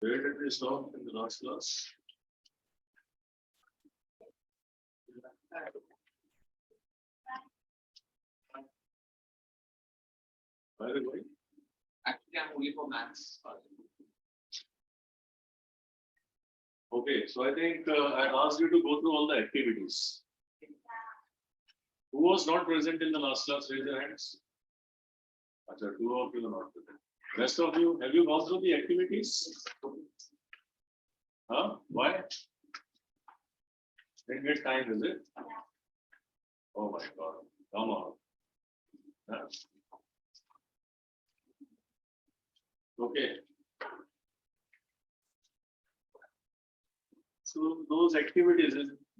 Where did we stop in the last class? Where are we going? Actually, I'm only for maths. Okay, so I think I asked you to go through all the activities. Who was not present in the last class? Raise your hands. Achha, 2 of you are not present. Rest of you, have you gone through the activities? Huh? Why? Didn't get time, is it? Oh my God! Come on. Huh? Okay. So those activities,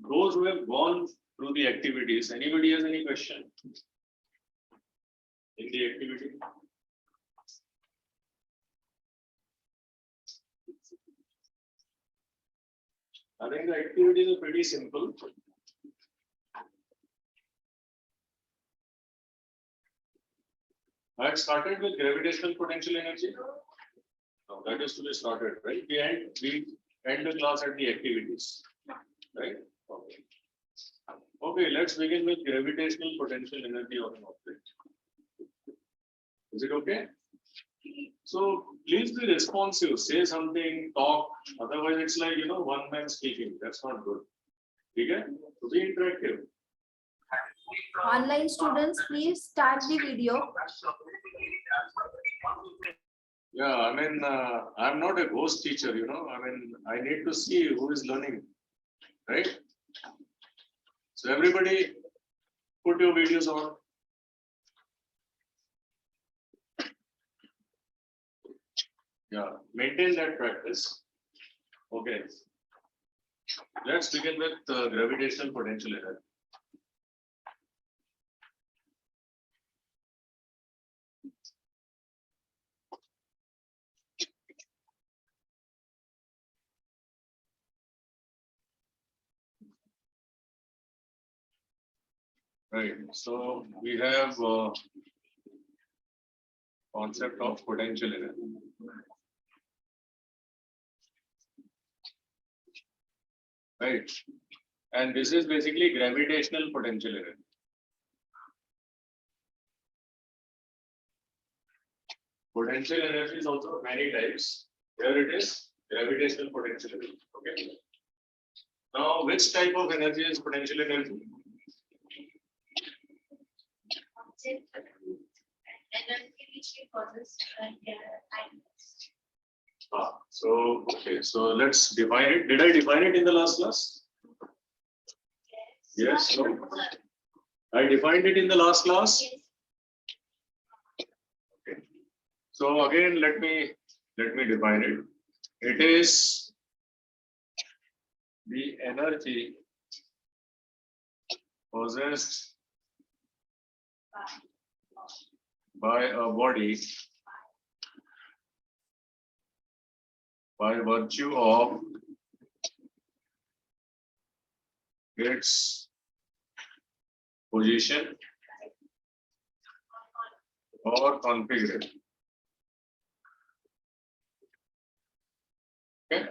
those who have gone through the activities, anybody has any question in the activity? I think the activities are pretty simple. I had started with gravitational potential energy. No, that is to be started, right? We end the class at the activities, right? Okay. Okay, let's begin with gravitational potential energy of an object. Is it okay? So please be responsive, say something, talk. Otherwise, it's like, one man speaking. That's not good. Okay? So be interactive. Online students, please start the video. Yeah, I mean, I'm not a ghost teacher, I need to see who is learning, right? So everybody put your videos on. Yeah, maintain that practice. Okay. Let's begin with gravitational potential energy. Right. So we have concept of potential energy. Right. And this is basically gravitational potential energy. Potential energy is also many types. Here it is, gravitational potential energy. Okay. Now, which type of energy is potential energy? Energy which causes Okay, so let's define it. Did I define it in the last class? Yes. No? I defined it in the last class. Okay. So again, let me define it. It is the energy possessed by a body by virtue of its position or configuration. Okay.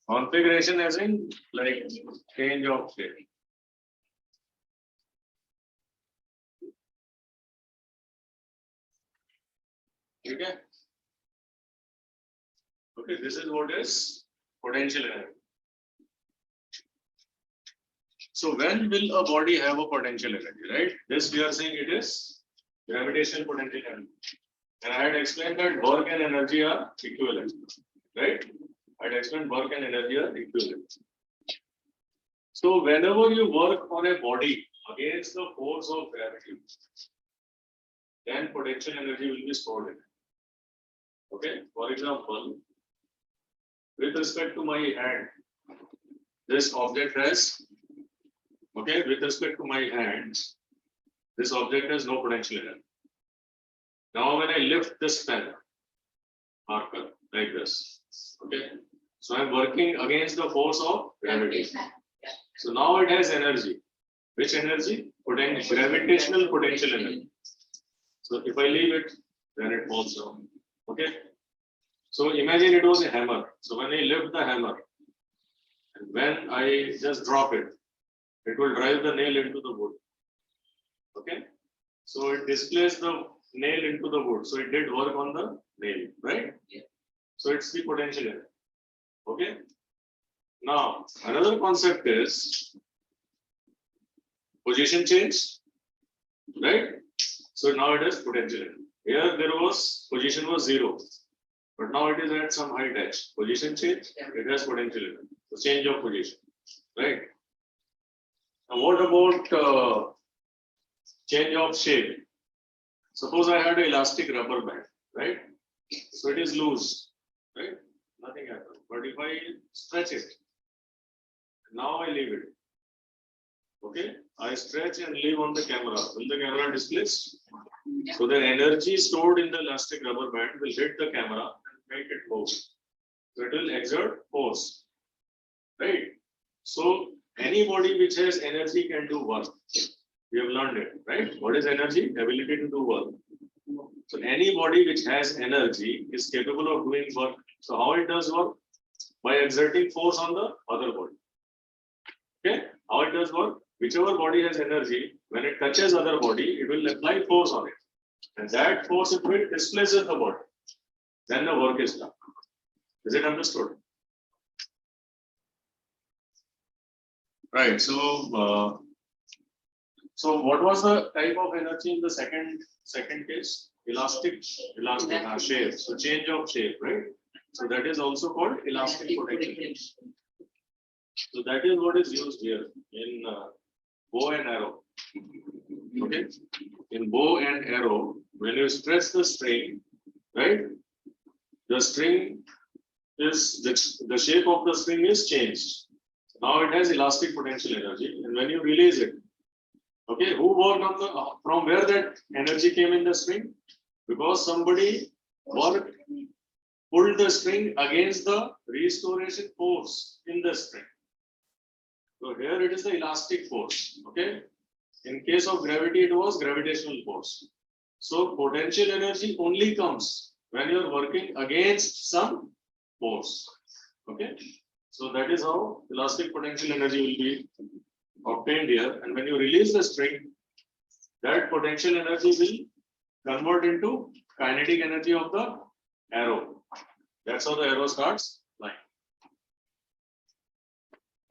Configuration as in like change of state. Okay. Okay, this is what is potential energy. So when will a body have a potential energy, right? This we are saying it is gravitational potential energy. And I had explained that work and energy are equivalent, right? I had explained work and energy are equivalent. So whenever you work on a body against the force of gravity, then potential energy will be stored in it. Okay, for example, with respect to my hand, this object has, okay, with respect to my hands, this object has no potential energy. Now, when I lift this pen, marker, like this, okay, so I'm working against the force of gravity. So now it has energy. Which energy? Gravitational potential energy. So if I leave it, then it falls down. Okay. So imagine it was a hammer. So when I lift the hammer, and when I just drop it, it will drive the nail into the wood. Okay. So it displaces the nail into the wood. So it did work on the nail, right? Yeah. So it's the potential energy. Okay. Now another concept is position change, right? So now it is potential energy. Here there was position was 0, but now it is at some height h. Position change, it has potential energy. So change of position, right? Now what about change of shape? Suppose I had an elastic rubber band, right? So it is loose, right? Nothing happens. But if I stretch it, now I leave it. Okay, I stretch and leave on the camera. Will the camera displace? So the energy stored in the elastic rubber band will hit the camera and make it move. So it will exert force, right? So any body which has energy can do work. We have learned it, right? What is energy? Ability to do work. So any body which has energy is capable of doing work. So how it does work? By exerting force on the other body. Okay, how it does work? Whichever body has energy, when it touches other body, it will apply force on it. And that force, if it displaces the body, then the work is done. Is it understood? Right. So what was the type of energy in the second case? Elastic shape. So change of shape, right? So that is also called elastic potential. So that is what is used here in bow and arrow. Okay. In bow and arrow, when you stretch the string, right? The string is the shape of the string is changed. Now it has elastic potential energy, and when you release it, okay, who worked on the from where that energy came in the string? Because somebody worked, pulled the string against the restoration force in the string. So here it is the elastic force. Okay. In case of gravity, it was gravitational force. So potential energy only comes when you are working against some force. Okay. So that is how elastic potential energy will be obtained here. And when you release the string, that potential energy will convert into kinetic energy of the arrow. That's how the arrow starts flying.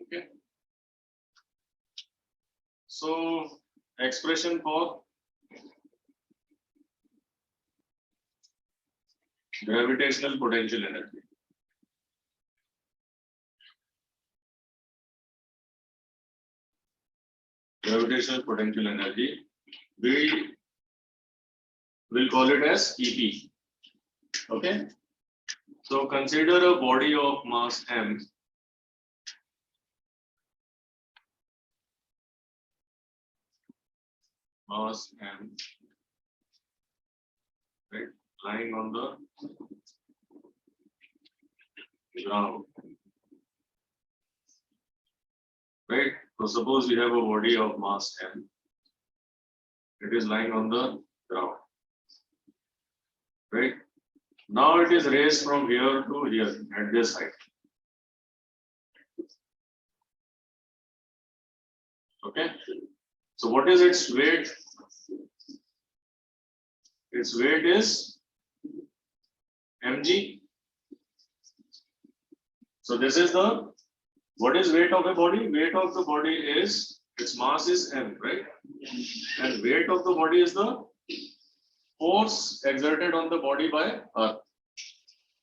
Okay. So expression for gravitational potential energy. Gravitational potential energy, we will call it as EP. Okay. So consider a body of mass m. Mass m, right, lying on the ground. Right. So suppose we have a body of mass m. It is lying on the ground. Right. Now it is raised from here to here at this height. Okay. So what is its weight? Its weight is mg. So this is the, what is weight of a body? Weight of the body is, its mass is m, right? And weight of the body is the force exerted on the body by earth.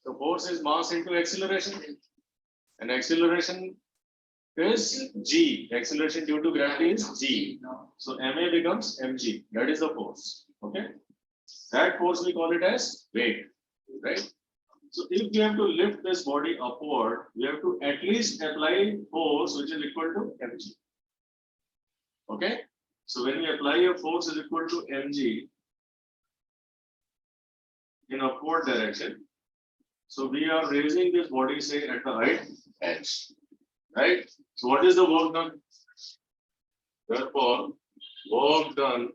The force is mass into acceleration, and acceleration is g. Acceleration due to gravity is g. So ma becomes mg. That is the force. Okay. That force we call it as weight, right? So if we have to lift this body upward, we have to at least apply force which is equal to mg. Okay. So when we apply a force is equal to mg in upward direction, so we are raising this body, say, at the height h, right? So what is the work done? Therefore, work done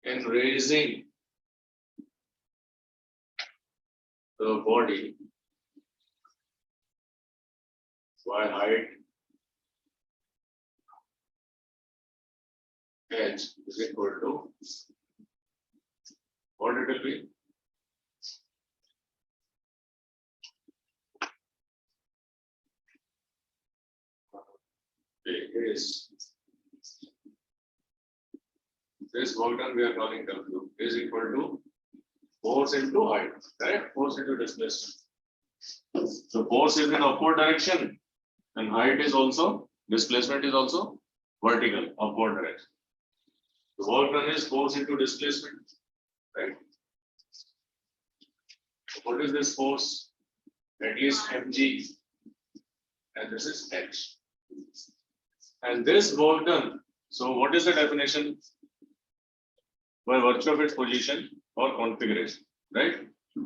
in raising the body by height h is equal to what it will be? Is this work done we are calling W is equal to force into height, correct? Force into displacement. So force is in upward direction and height is also, displacement is also vertical, upward direction. The work done is force into displacement, right? What is this force? At least mg, and this is h. And this work done, so what is the definition? By virtue of its position or configuration, right?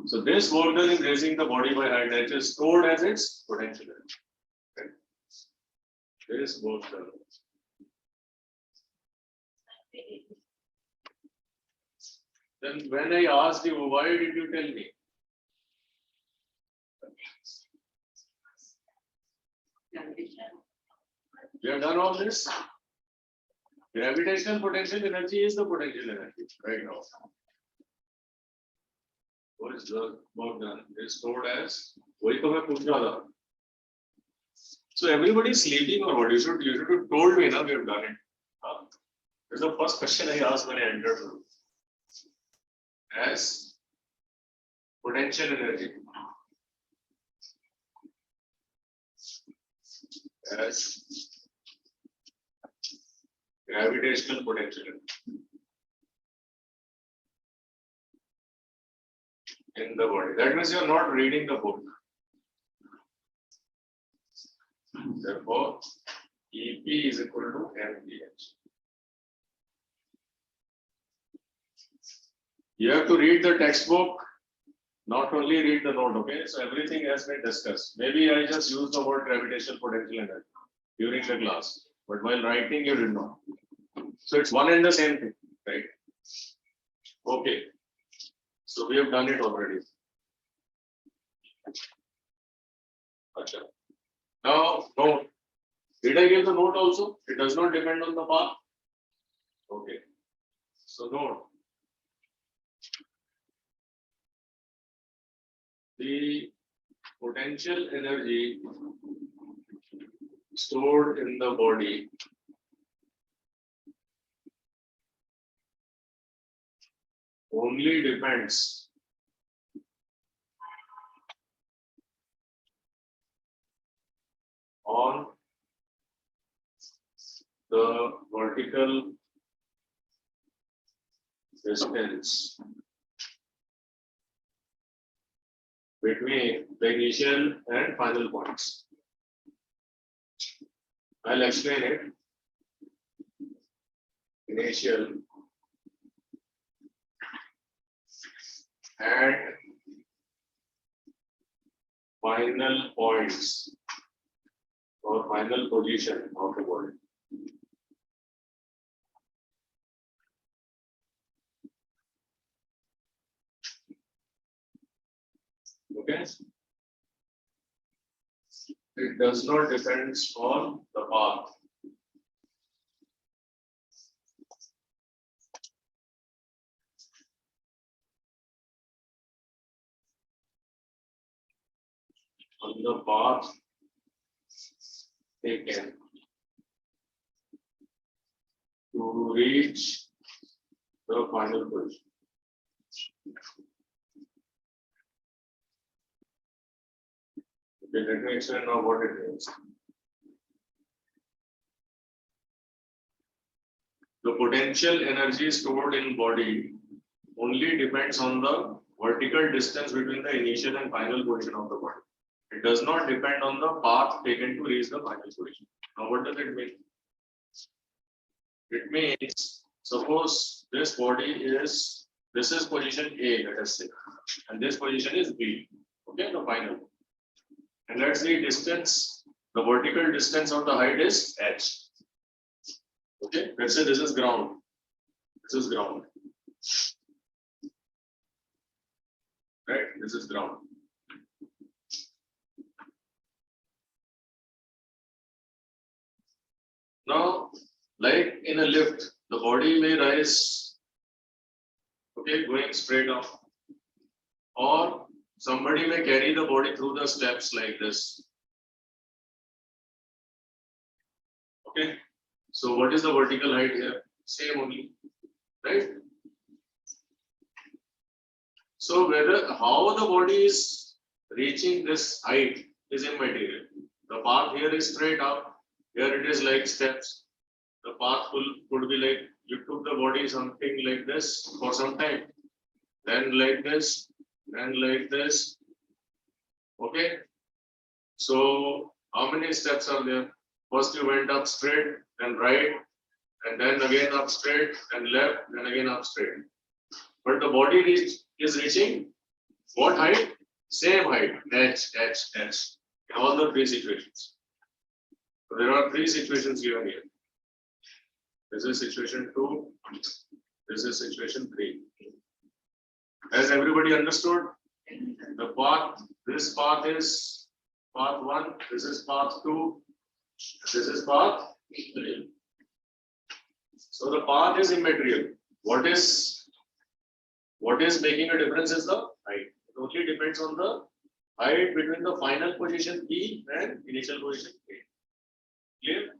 So this work done in raising the body by height h is stored as its potential energy. Right? This work done. Then when I asked you, why did you tell me? We have done all this. Gravitational potential energy is the potential energy right now. What is the work done? It's stored as. So everybody is sleeping or what? You should have told me now we have done it. This is the first question I asked when I entered. As potential energy. As gravitational potential in the body. That means you are not reading the book. Therefore, EP is equal to MPH. You have to read the textbook, not only read the note, okay? So everything has been discussed. Maybe I just used the word gravitational potential energy during the class, but while writing, you did not. So it's one and the same thing, right? Okay. So we have done it already. Achha. Now, note. Did I give the note also? It does not depend on the path. Okay. So note. The potential energy stored in the body only depends on the vertical distance between the initial and final points. I'll explain it. Initial and final points or final position of the body. Okay. It does not depend on the path. On the path taken to reach the final position. Okay, let me explain now what it means. The potential energy stored in body only depends on the vertical distance between the initial and final position of the body. It does not depend on the path taken to reach the final position. Now, what does it mean? It means, suppose this body is, this is position A, let us say, and this position is B. Okay, the final. And let's say distance, the vertical distance of the height is h. Okay, let's say this is ground. This is ground. Right, this is ground. Now, like in a lift, the body may rise, okay, going straight up, or somebody may carry the body through the steps like this. Okay, so what is the vertical height here? Same only, right? So whether how the body is reaching this height is immaterial. The path here is straight up, here it is like steps. The path could be like you took the body something like this for some time, then like this, then like this. Okay, so how many steps are there? First you went up straight, then right, and then again up straight, and left, and again up straight. But the body is reaching what height? Same height, h, in all the three situations. So there are three situations given here. This is situation 2, this is situation 3. Has everybody understood? The path, this path is path 1, this is path 2, this is path 3. So the path is immaterial. What is making a difference is the height. It only depends on the height between the final position P and initial position A. Clear?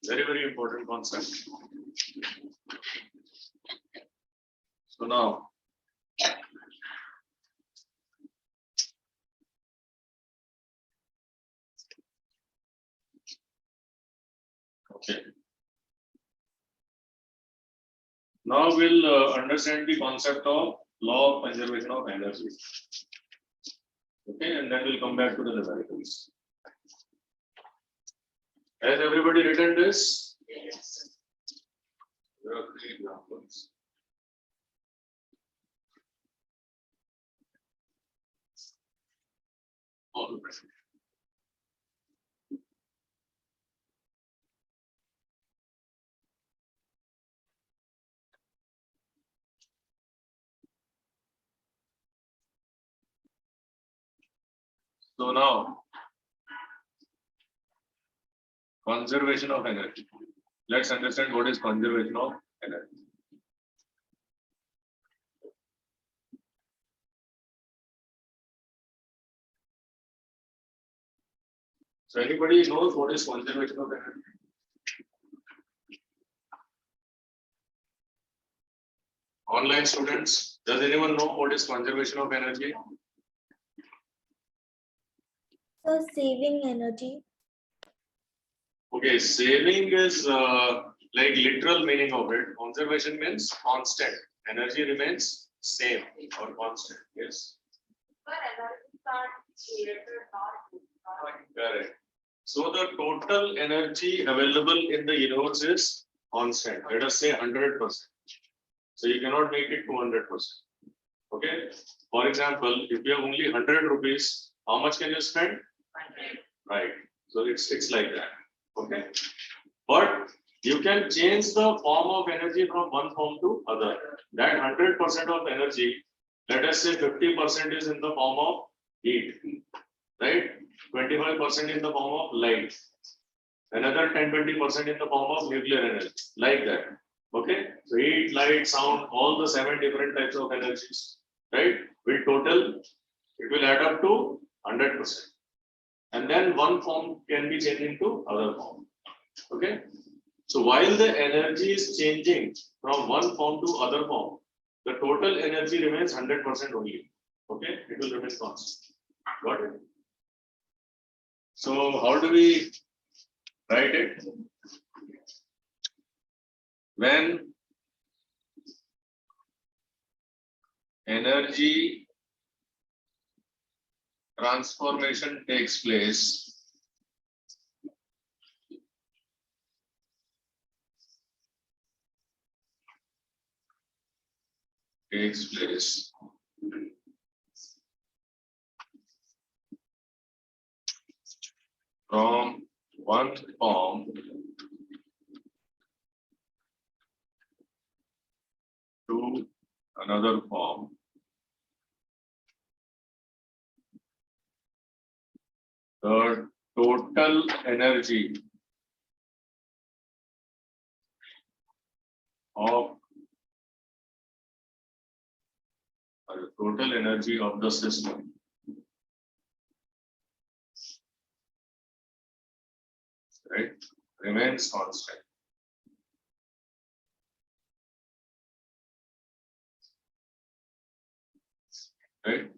Very, very important concept. So now, okay. Now we'll understand the concept of law of conservation of energy. Okay, and then we'll come back to the numericals. Has everybody written this? Yes. There are 3 examples. All right. So now, conservation of energy. Let's understand what is conservation of energy. So anybody knows what is conservation of energy? Online students, does anyone know what is conservation of energy? So saving energy. Okay, saving is like literal meaning of it. Conservation means constant. Energy remains same or constant. Yes. But energies are created, not Correct. So the total energy available in the universe is constant. Let us say 100%. So you cannot make it 200%. Okay. For example, if you have only 100 rupees, how much can you spend? Right. So it's like that. Okay. But you can change the form of energy from one form to other. That 100% of energy, let us say 50% is in the form of heat, right? 25% in the form of light, another 10-20% in the form of nuclear energy, like that. Okay, so heat, light, sound, all the 7 different types of energies, right? Will total, it will add up to 100%. And then one form can be changed into other form. Okay, so while the energy is changing from one form to other form, the total energy remains 100% only. Okay, it will remain constant. Got it? So how do we write it? When energy transformation takes place, from one form to another form, third total energy of the system right remains constant. Right?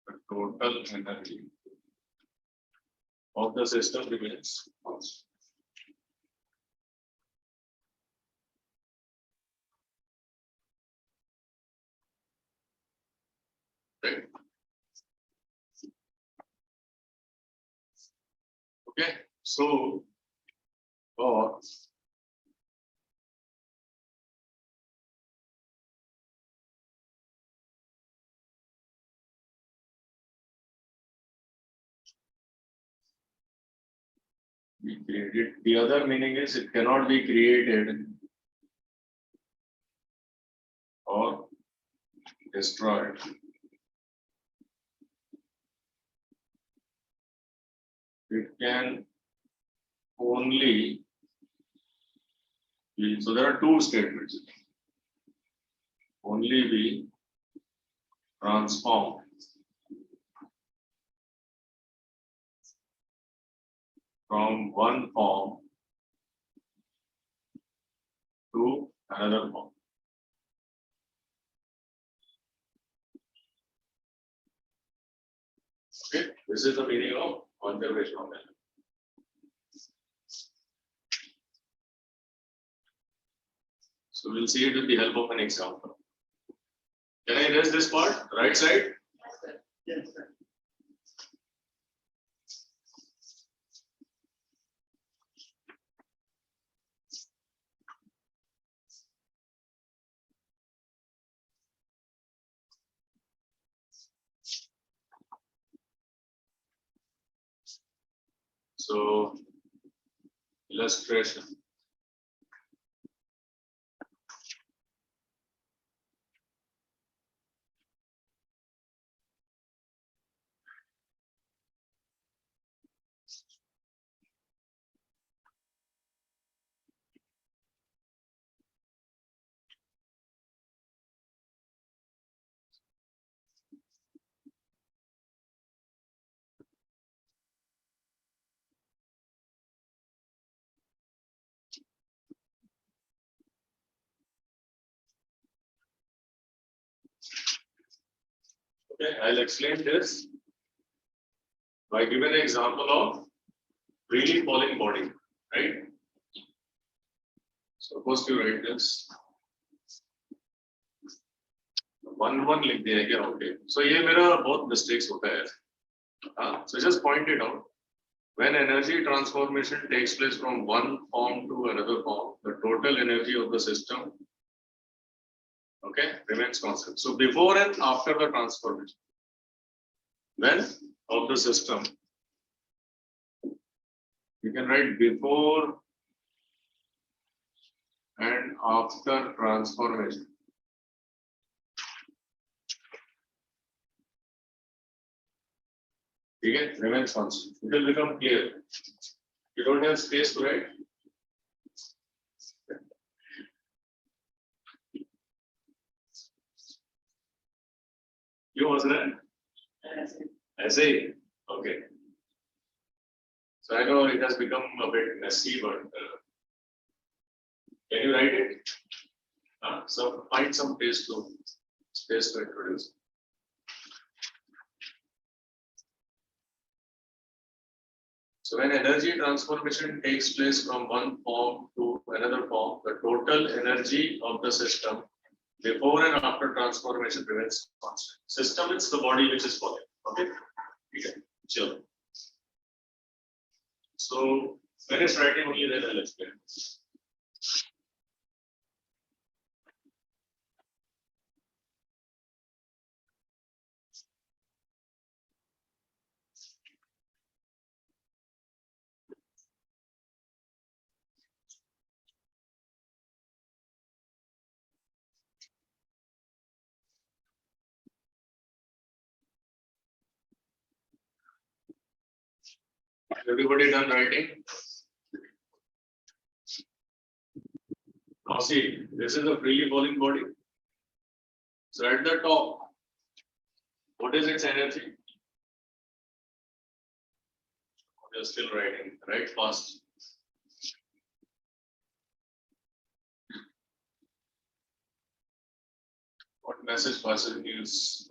The total energy of the system remains constant. Right? Okay, so or we created. The other meaning is it cannot be created or destroyed. It can only be, so there are two statements. Only be transformed from one form to another form. Okay, this is the meaning of conservation of energy. So we'll see it with the help of an example. Can I erase this part, right side? Yes, sir. So, illustration. Okay, I'll explain this by giving an example of freely falling body, right? Suppose you write this. One लिख दिया है क्या? Okay. So ये मेरा बहुत mistakes होता है. So just point it out. When energy transformation takes place from one form to another form, the total energy of the system, okay, remains constant. So before and after the transformation, when of the system, you can write before and after transformation. Okay, remains constant. It will become clear. You don't have space to write. You was that? Essay. Okay. So I know it has become a bit messy, but can you write it? So find some space to introduce. So when energy transformation takes place from one form to another form, the total energy of the system before and after transformation remains constant. System is the body which is falling. Okay. Okay. Sure. So when it's writing only, then I'll explain. Everybody done writing? Now see, this is a freely falling body. So at the top, what is its energy? You're still writing, right? Fast. What message passes news?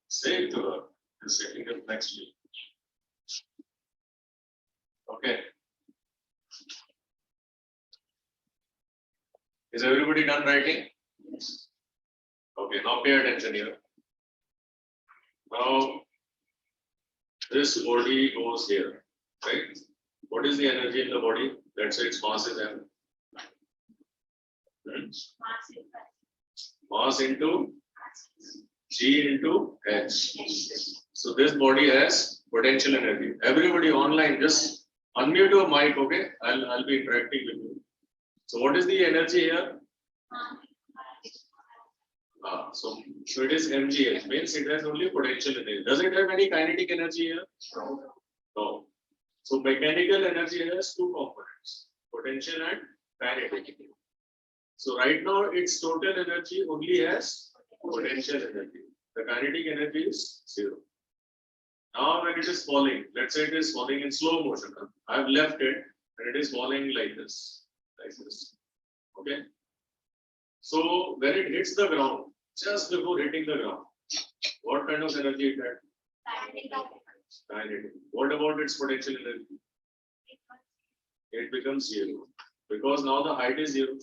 Say it to her. The second of next week. Okay. Is everybody done writing? Okay, now pay attention here. Now, this body goes here, right? What is the energy in the body? Let's say its mass is M. Mass into G into H. So this body has potential energy. Everybody online, just unmute your mic, okay? I'll be interacting with you. So what is the energy here? So it is mgh, means it has only potential energy. Does it have any kinetic energy here? No. So mechanical energy has two components, potential and kinetic. So right now its total energy only has potential energy. The kinetic energy is 0. Now when it is falling, let's say it is falling in slow motion. I have left it and it is falling like this. Okay. So when it hits the ground, just before hitting the ground, what kind of energy it had? Kinetic. What about its potential energy? It becomes 0 because now the height is 0.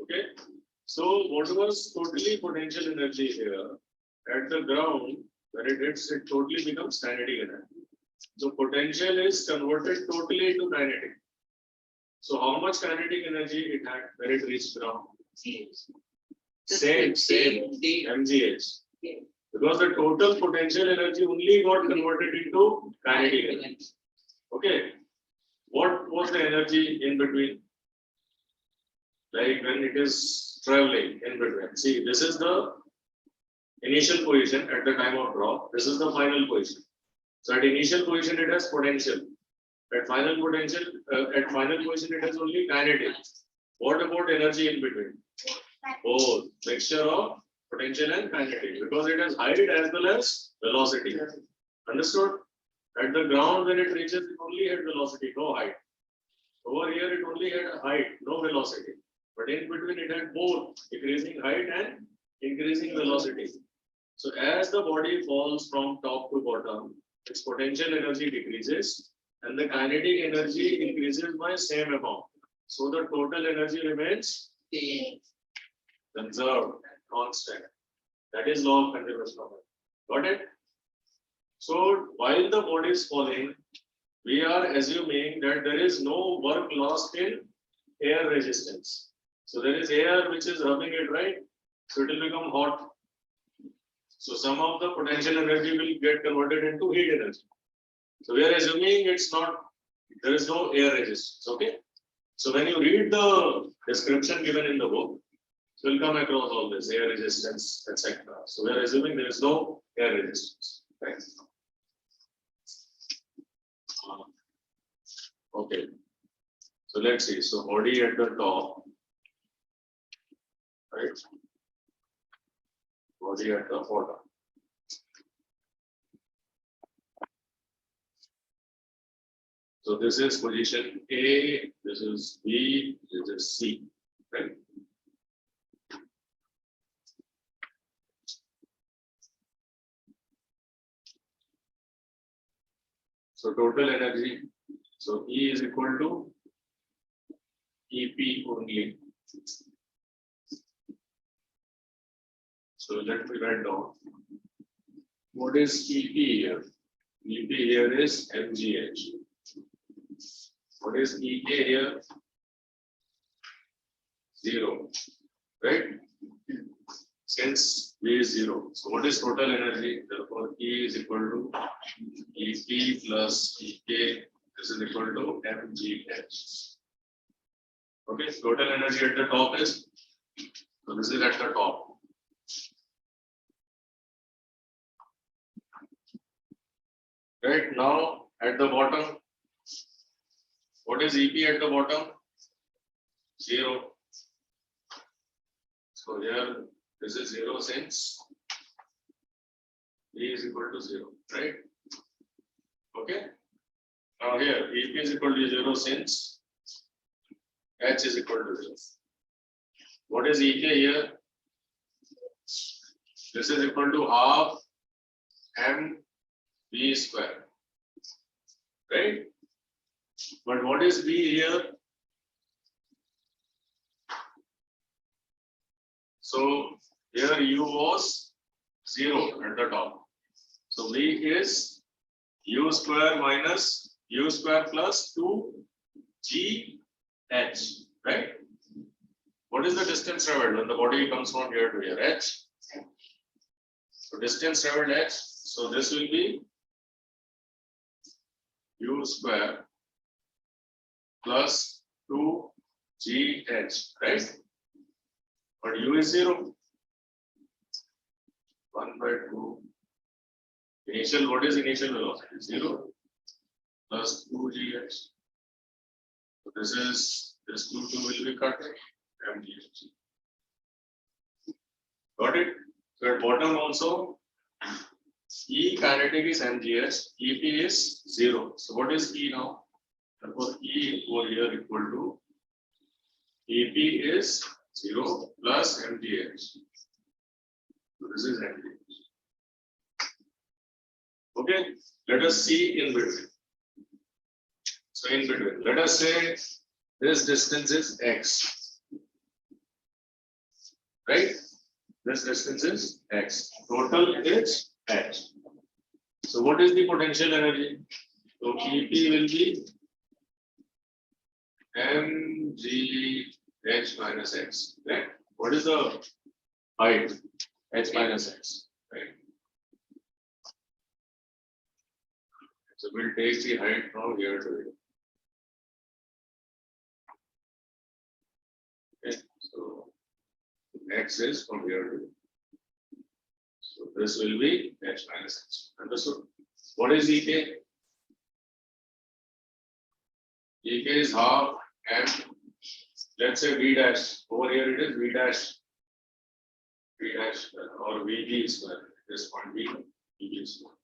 Okay. So what was totally potential energy here at the ground, when it hits, it totally becomes kinetic energy. So potential is converted totally into kinetic. So how much kinetic energy it had when it reached ground? Same, mgh. Because the total potential energy only got converted into kinetic energy. Okay. What was the energy in between? Like when it is traveling in between. See, this is the initial position at the time of drop. This is the final position. So at initial position it has potential. At final position it has only kinetic. What about energy in between? Both, mixture of potential and kinetic, because it has height as well as velocity. Understood? At the ground when it reaches, it only had velocity, no height. Over here it only had a height, no velocity. But in between it had both increasing height and increasing velocity. So as the body falls from top to bottom, its potential energy decreases and the kinetic energy increases by same amount. So the total energy remains conserved, constant. That is law of continuous motion. Got it? So while the body is falling, we are assuming that there is no work lost in air resistance. So there is air which is rubbing it, right? So it will become hot. So some of the potential energy will get converted into heat energy. So we are assuming it's not, there is no air resistance. Okay. So when you read the description given in the book, you will come across all this air resistance, etc. So we are assuming there is no air resistance. Right? Okay. So let's see. So body at the top, right? Body at the bottom. So this is position A, this is B, this is C, right? So total energy, so E is equal to EP only. So let me write down. What is EP here? EP here is mgh. What is EK here? 0, right? Since V is 0. So what is total energy? Therefore, E is equal to EP plus EK. This is equal to mgh. Okay, total energy at the top is, so this is at the top. Right now at the bottom, what is EP at the bottom? 0. So here this is 0 since E is equal to 0, right? Okay. Now here EP is equal to 0 since H is equal to 0. What is EK here? This is equal to half mv square, right? But what is V here? So here U was 0 at the top. So V is U square minus U square plus 2GH, right? What is the distance traveled when the body comes from here to here? H. So distance traveled H. So this will be U square plus 2GH, right? But U is 0. 1 by 2. Initial, what is initial velocity? 0 plus 2GH. So this 2 will be cut. MGH. Got it? So at bottom also, E kinetic is MGH, EP is 0. So what is E now? Therefore, E over here equal to EP is 0 plus MGH. So this is MGH. Okay, let us see in between. So in between, let us say this distance is X. Right? This distance is X. Total is H. So what is the potential energy? So EP will be mgh minus X. Right? What is the height? H minus X. Right? So we'll take the height from here to here. Okay. So X is from here to here. So this will be H minus H. Understood? What is EK? EK is half M. Let's say V dash. Over here it is V dash. V dash or VB square. This point B, VB square.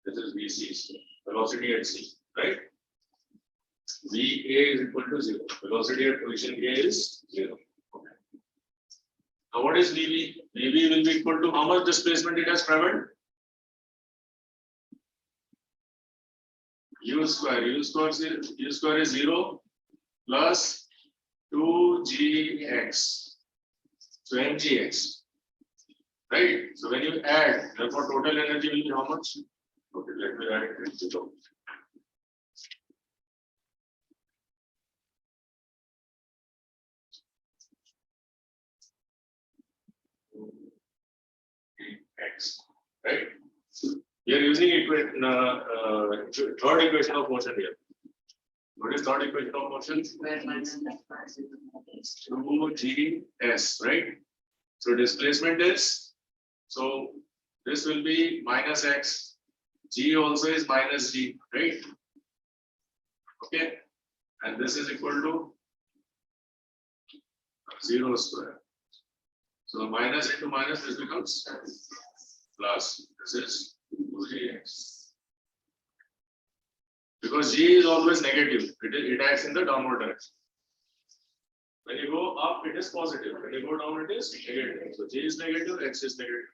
This is VC square. Velocity at C, right? VA is equal to 0. Velocity at position A is 0. Okay. Now what is VB? VB will be equal to how much displacement it has traveled? U square. U square is 0 plus 2GX. So mgx. Right? So when you add, therefore total energy will be how much? Okay, let me write it below. X, right? We are using third equation of motion here. What is third equation of motion? 2GS, right? So displacement is, so this will be minus X. G also is minus G, right? Okay. And this is equal to 0 square. So minus into minus, this becomes plus. This is 2GX. Because G is always negative. It acts in the downward direction. When you go up, it is positive. When you go down, it is negative. So G is negative, X is negative.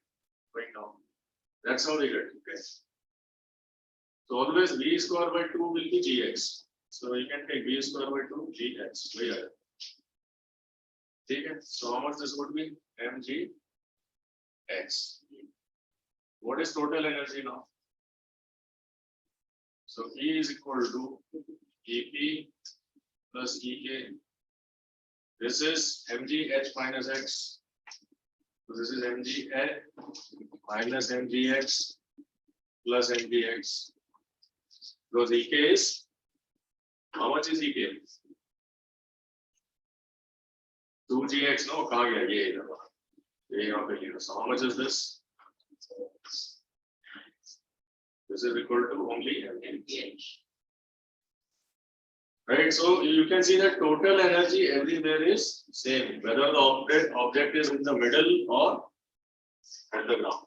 Going down. That's how we get. Okay. So always V square by 2 will be Gx. So you can take V square by 2 Gx. Okay. So how much this would be? Mg x. What is total energy now? So E is equal to EP plus EK. This is mgh minus x. So this is mgh minus mgx plus mgx. Because EK is, how much is EK? 2gx, no, कहाँ गया ये यहाँ पे लिखा. So how much is this? This is equal to only mgh. Right, so you can see that total energy everywhere is same, whether the object is in the middle or at the ground.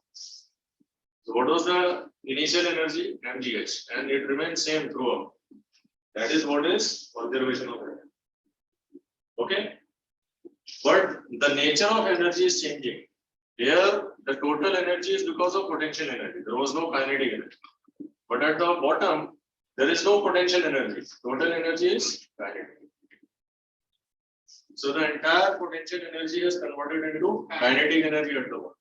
So what was the initial energy? mgh, and it remains same throughout. That is what is conservation of energy. Okay, but the nature of energy is changing. Here, the total energy is because of potential energy. There was no kinetic energy. But at the bottom, there is no potential energy. Total energy is kinetic. So the entire potential energy is converted into kinetic energy at the bottom.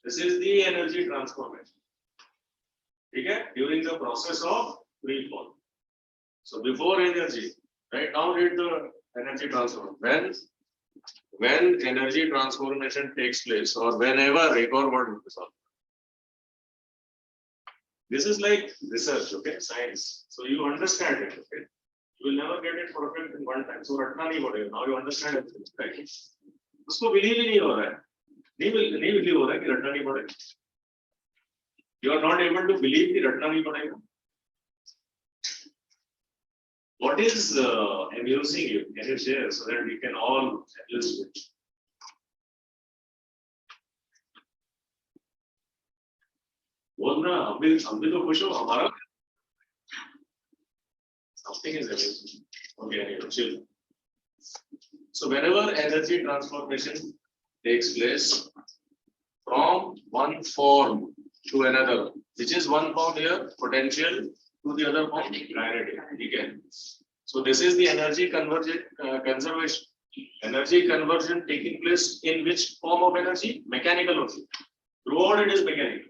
This is the energy transformation. Okay? During the process of free fall. So before energy, right now read the energy transformation. When energy transformation takes place, or whenever record word is all. This is like research, okay, science. So you understand it, okay. You will never get it perfect in one time. So रटना नहीं पड़ेगा. Now you understand it, right? उसको believe ही नहीं हो रहा है. नहीं believe हो रहा है कि रटना नहीं पड़ेगा. You are not able to believe कि रटना नहीं पड़ेगा. What is amusing you? Can you share so that we can all use it? बोलना हम भी तो खुश हो हमारा. Something is amusing. Okay, anyway, chill. So whenever energy transformation takes place from one form to another, which is one form here, potential, to the other form, kinetic. Okay. So this is the energy conversion, conservation. Energy conversion taking place in which form of energy? Mechanical also. Throughout it is mechanical.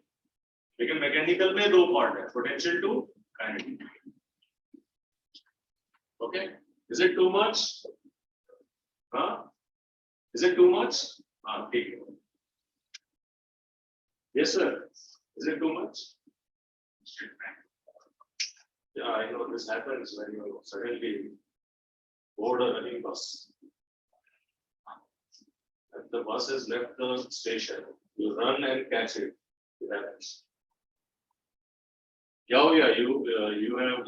लेकिन mechanical में दो part है, potential to kinetic. Okay. Is it too much? Huh? Is it too much? Take it. Yes, sir. Is it too much? Yeah, I know this happens when you suddenly board a running bus. If the bus has left the station, you run and catch it. It happens. Yeah, you have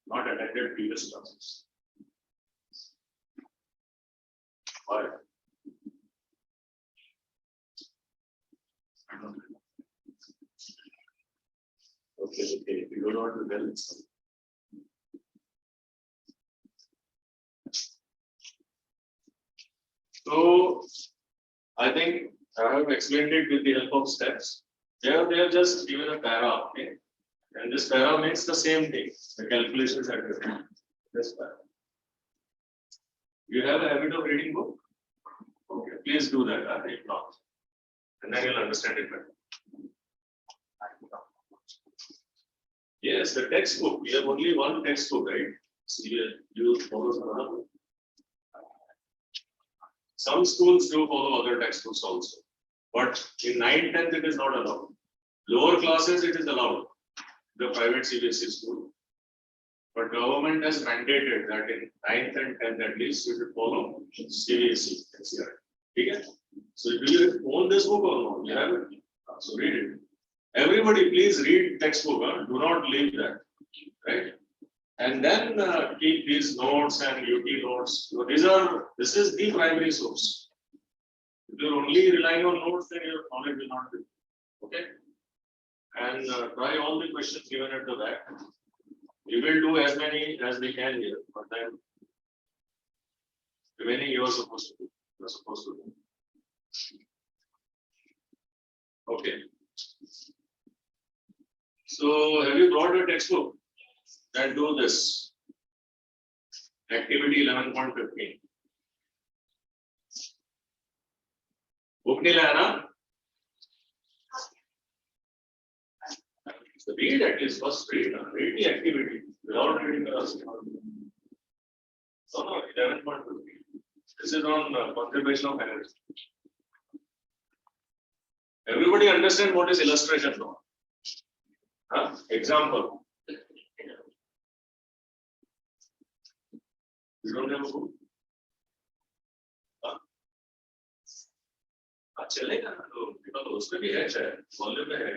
not attended previous classes. Why? Okay, if you don't want to tell, it's fine. So I think I have explained it with the help of steps. Here they have just given a para, okay? And this para means the same thing. The calculations are different. This para. You have a habit of reading book? Okay, please do that, if not. And then you'll understand it better. Yes, the textbook. We have only one textbook, right? So you follow another book. Some schools do follow other textbooks also. But in 9th, 10th, it is not allowed. Lower classes, it is allowed. The private CBSE school. But government has mandated that in 9th and 10th at least you should follow CBSE. Okay? So do you own this book or no? You have it. So read it. Everybody please read textbook. Do not leave that. Right? And then keep these notes and UT notes. So this is the primary source. If you're only relying on notes, then your knowledge will not be. Okay? And try all the questions given at the back. We will do as many as we can here, but then remaining you are supposed to do. You are supposed to do. Okay. So have you brought your textbook? Then do this. Activity 11.15. Book nahi laya na? So read at least first read the activity without reading the rest. So no, 11.15. This is on conservation of energy. Everybody understand what is illustration now? Huh? Example. You don't have a book? चलेगा तो उसमें भी है शायद volume में है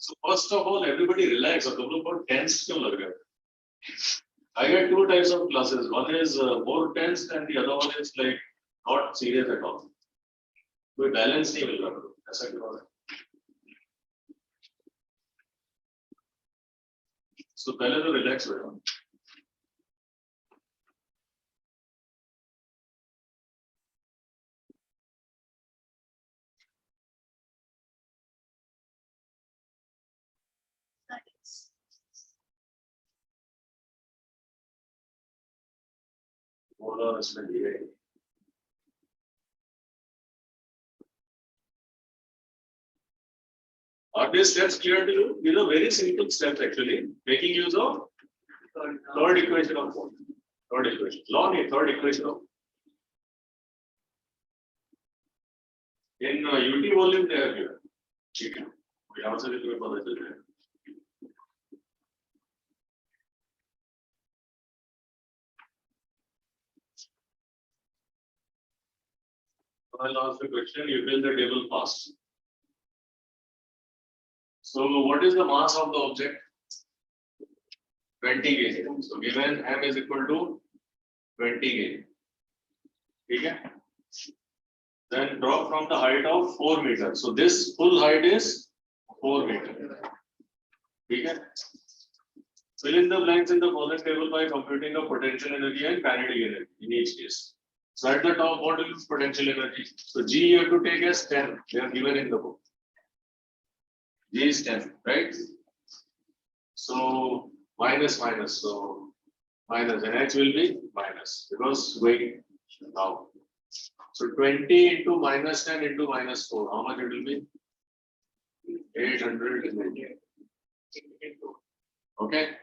So first of all, everybody relax. और तुम लोग बहुत tense क्यों लग रहे हो? I get two types of classes. One is more tense, and the other one is like not serious at all. कोई balance नहीं मिल रहा ऐसा क्यों हो रहा है? So पहले तो relax हो जाओ. बोलो इसमें दिए. Are these steps clear to you? These are very simple steps actually. Making use of third equation of what? Third equation. Law नहीं, third equation of. In UT volume they are given. ठीक है. यहाँ से भी तुम्हें पता चल जाएगा. I'll ask the question. You fill the table fast. So what is the mass of the object? 20 kg. So given m is equal to 20 kg. Okay. Then drop from the height of 4 meters. So this full height is 4 meters. Okay. Fill in the blanks in the following table by computing the potential energy and kinetic energy in each case. So at the top, what is potential energy? So G you have to take as 10. They are given in the book. G is 10, right? So minus. So minus and H will be minus because weight now. So 20 into minus 10 into minus 4. How much it will be? 800. Okay.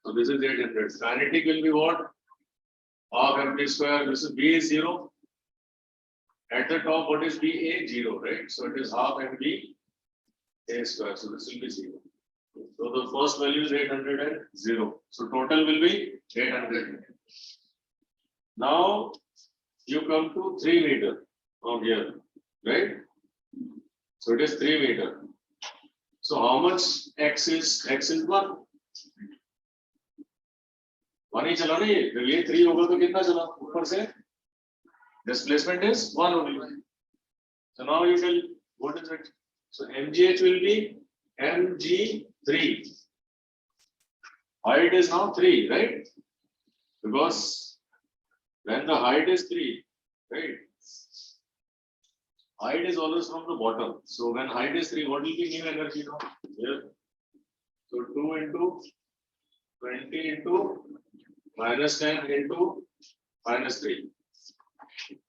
So this is 800. Kinetic will be what? Half mv square. This is B is 0. At the top, what is B? A 0, right? So it is half mv a square. So this will be 0. So the first value is 800 and 0. So total will be 800. Now you come to 3 meter from here, right? So it is 3 meter. So how much x is 1? 1 ही चला ना ये. जब ये 3 होगा तो कितना चला ऊपर से? Displacement is 1 only. So now you tell what is it? So mgh will be mg3. Height is now 3, right? Because when the height is 3, right? Height is always from the bottom. So when height is 3, what will be new energy now? Here. So 2 into 20 into minus 10 into minus 3.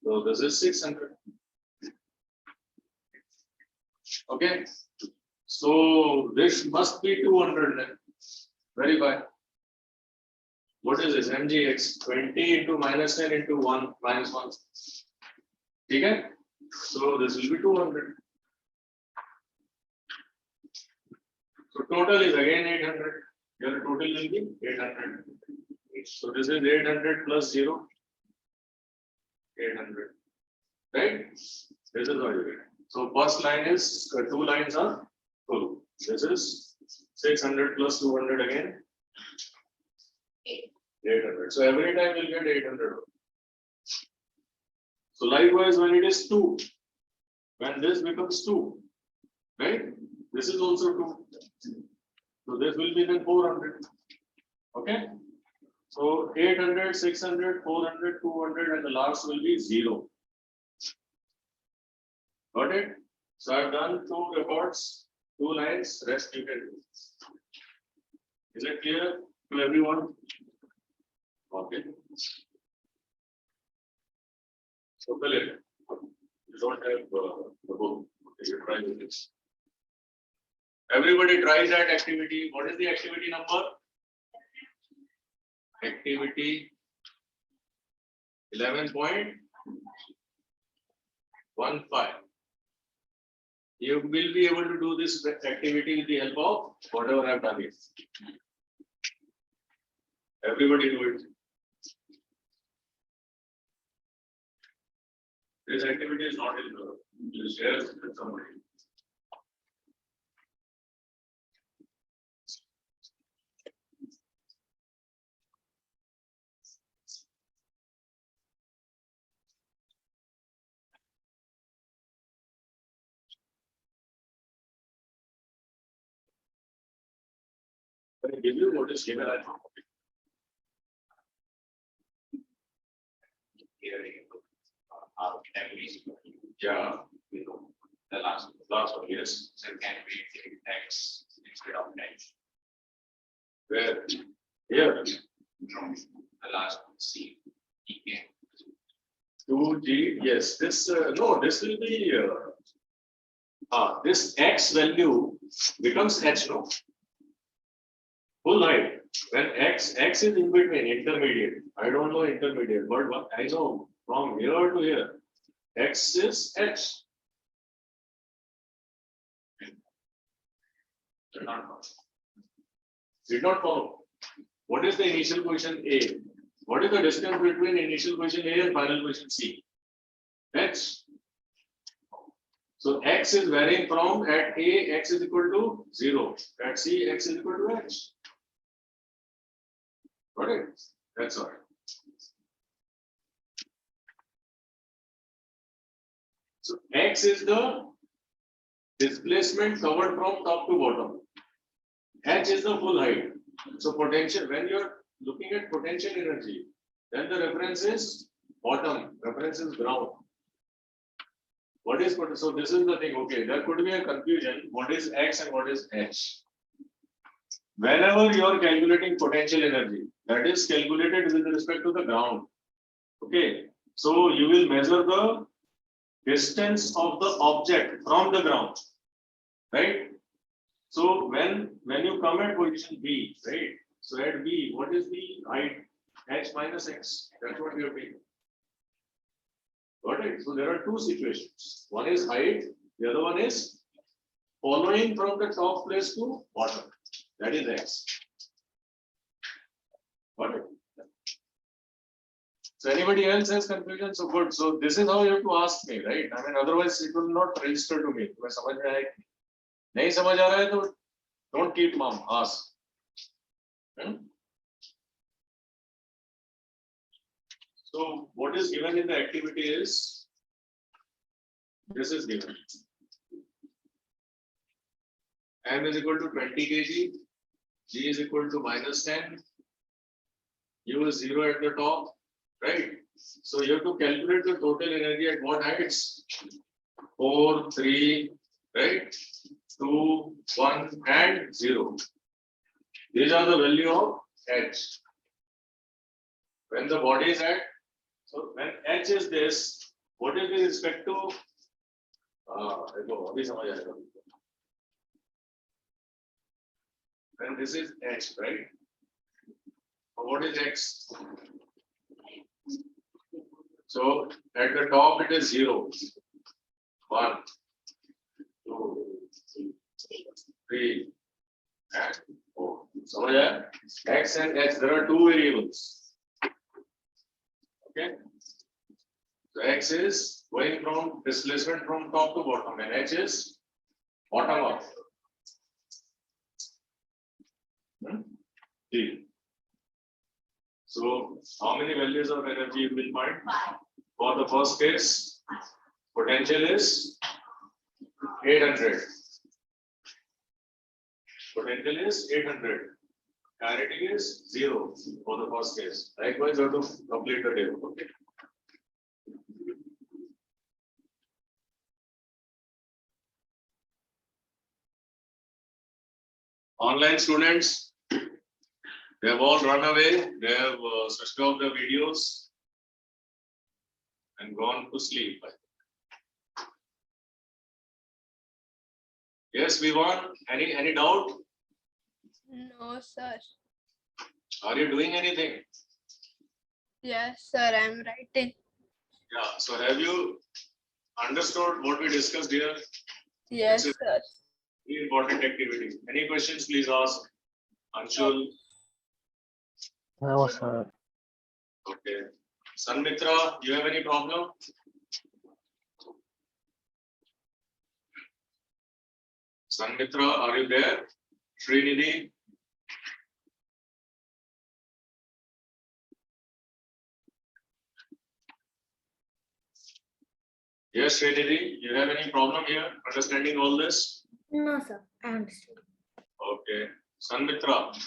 So this is 600. Okay. So this must be 200 then. Verify. What is this? mgx 20 into minus 10 into 1 minus 1. Okay. So this will be 200. So total is again 800. Your total will be 800. So this is 800 plus 0. 800. Right? This is what you get. So first line is 2 lines are full. This is 600 plus 200 again. 800. So every time you'll get 800. So likewise, when it is 2, when this becomes 2, right? This is also 2. So this will be then 400. Okay? So 800, 600, 400, 200, and the last will be 0. Got it? So I've done 2 records, 2 lines, rest you can do. Is it clear to everyone? Okay. So Philip, you don't have the book. Okay, you try with this. Everybody try that activity. What is the activity number? Activity 11.15. You will be able to do this activity with the help of whatever I've done here. Everybody do it. This activity is not in the share with somebody. give you what is given. Yeah, The last one, yes. so can we take X instead of H? Where? Here, No, the last one, C. E can 2G, yes, this, no, this will be, this X value becomes H, no? Full height, when X is in between, intermediate, I don't know intermediate, but what I know from here to here, X is H. Did not follow. What is the initial position A? What is the distance between initial position A and final position C? H. So X is varying from at A, X is equal to 0. At C, X is equal to H. Got it? That's all. So X is the displacement covered from top to bottom. H is the full height. So potential, when you're looking at potential energy, then the reference is bottom, reference is ground. What is potential? So this is the thing, okay, there could be a confusion, what is X and what is H? Whenever you are calculating potential energy, that is calculated with respect to the ground. Okay, so you will measure the distance of the object from the ground, right? So when you come at position B, right? So at B, what is the height? H minus X. That's what we are doing. Got it? So there are two situations. One is height, the other one is following from the top place to bottom. That is X. Got it? So anybody else has confusion? So good. So this is how you have to ask me, right? I mean, otherwise it will not register to me. मैं समझ में आएगा नहीं समझ आ रहा है तो don't keep mum, ask. So what is given in the activity is this is given. M is equal to 20 kg, G is equal to -10, U is 0 at the top, right? So you have to calculate the total energy at what heights? 4, 3, right? 2, 1 and 0. These are the value of H. When the body is at, so when H is this, what is with respect to, when this is H, right? What is X? So at the top it is 0, 1, 2, 3, and 4. So X and H, there are two variables. Okay. So X is going from displacement from top to bottom, and H is bottom up. So how many values of energy you will find? For the first case, potential is 800. Potential is 800. Kinetic is 0 for the first case. Likewise, you have to complete the table. Okay. Online students, they have all run away. They have switched off the videos and gone to sleep. Yes, we want. Any doubt? No, sir. Are you doing anything? Yes, sir, I'm writing. Yeah. So have you understood what we discussed here? Yes, This is sir. very important activity. Any questions, please ask. Anshul. No, sir. Okay. Sanmitra, you have any problem? Sanmitra, are you there? Srinidhi? Yes, Srinidhi, you have any problem here understanding all this? No, sir. I understood. Okay. Sanmitra,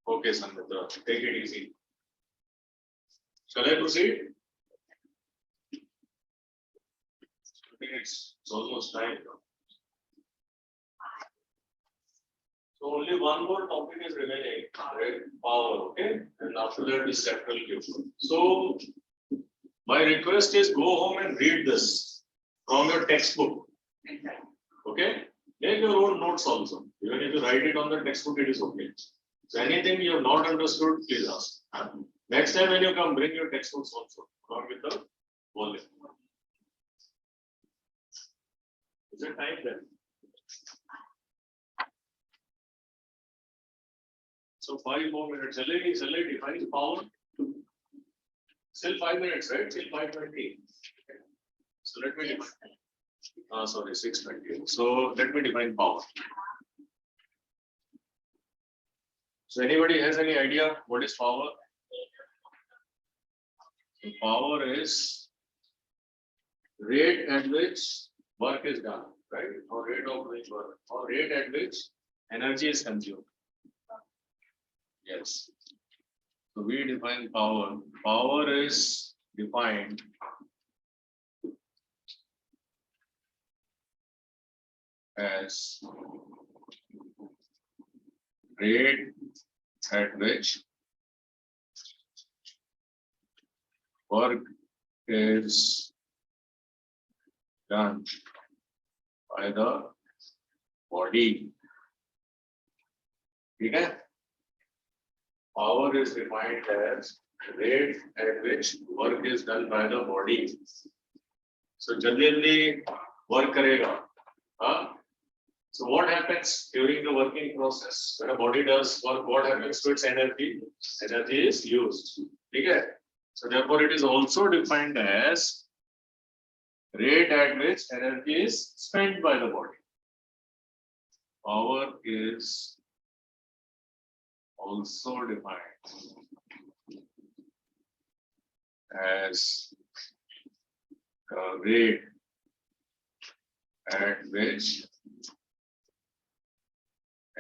Okay, Sanmitra, take it easy. Shall I proceed? It's almost time now. So only one more topic is remaining, right? Power, okay? And after that is central Q. So my request is go home and read this from your textbook. Okay? Make your own notes also. Even if you write it on the textbook, it is okay. So anything you have not understood, please ask. Next time when you come, bring your textbooks also, along with the volume. Is it time then? So 5 more minutes. Shall I define power? Still 5 minutes, right? Till 5:20. So let me define. Sorry, 6:20. So let me define power. So anybody has any idea what is power? So power is rate at which work is done, right? Or rate of which work, or rate at which energy is consumed. Yes. So we define power. Power is defined as rate at which work is done by the body. Okay? Power is defined as rate at which work is done by the body. So jaldi work karega. Huh? So what happens during the working process? When a body does work, what happens to its energy? Energy is used. Okay? So therefore it is also defined as rate at which energy is spent by the body. Power is also defined as the rate at which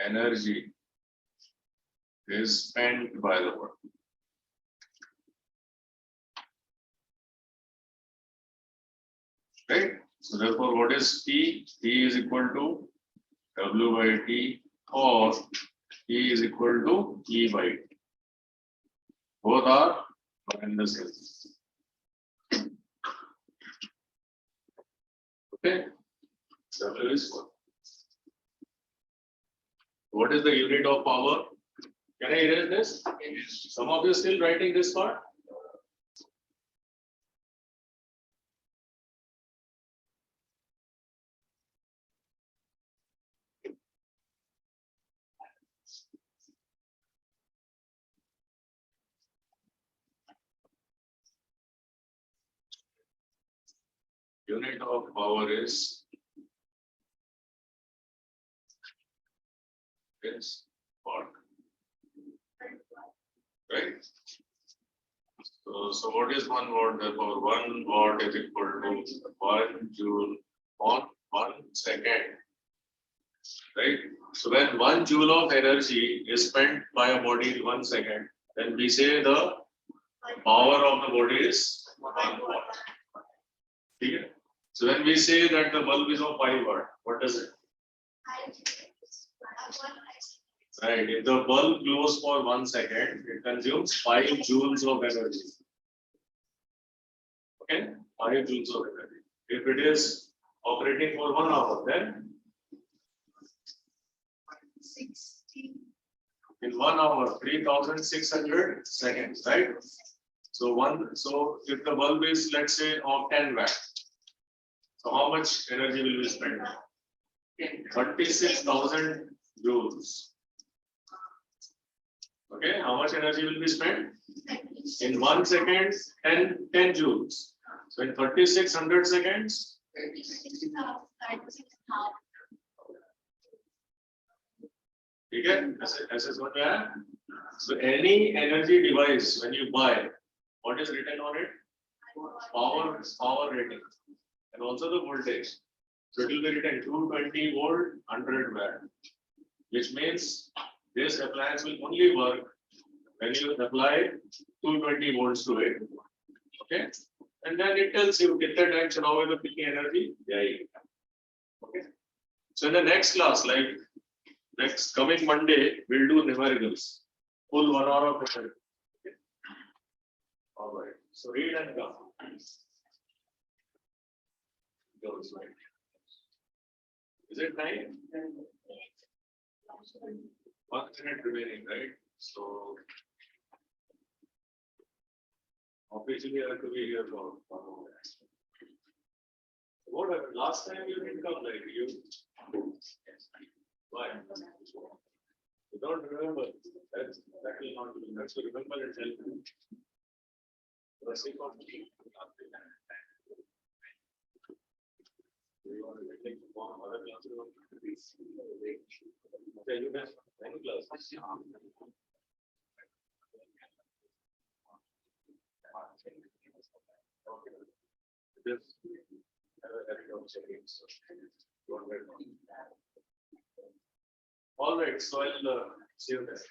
energy is spent by the body. Right? So therefore, what is T? T is equal to W by T, or T is equal to E by T. Both are in the same. Okay? W is what? What is the unit of power? Can I erase this? Some of you still writing this part? Unit of power is watt. Right? So what is 1 watt? Therefore, 1 watt is equal to 1 joule on 1 second. Right? So when 1 joule of energy is spent by a body in 1 second, then we say the power of the body is 1 watt. Okay? So when we say that the bulb is of 5 watt, what does it? Right. If the bulb glows for 1 second, it consumes 5 joules of energy. Okay? 5 joules of energy. If it is operating for 1 hour, then in 1 hour, 3,600 seconds, right? So if the bulb is, let's say, of 10 watt, so how much energy will be spent? 36,000 joules. Okay, how much energy will be spent? In 1 second, 10 joules. So in 3,600 seconds, okay, ऐसे समझ में आया? So any energy device when you buy, what is written on it? Power rating, and also the voltage. So it will be written 220 volt, 100 watt, which means this appliance will only work when you apply 220 volts to it, okay, and then it tells you कितने time चलाओगे तो कितनी energy जाएगी. Okay. So in the next class, like next coming Monday, we'll do numericals, full 1 hour of it. Okay. All right. So read and come. Goes right. Is it 9? 1 minute remaining, right? So obviously I have to be here for 1 hour. What happened? Last time you didn't come, like you. Why? You don't remember. That will not be. That's to remember and tell you. For the sake of you want to take one other class. Okay, you have many classes. Just have a habit of checking. So, don't get wrong. All right, so I'll see you there.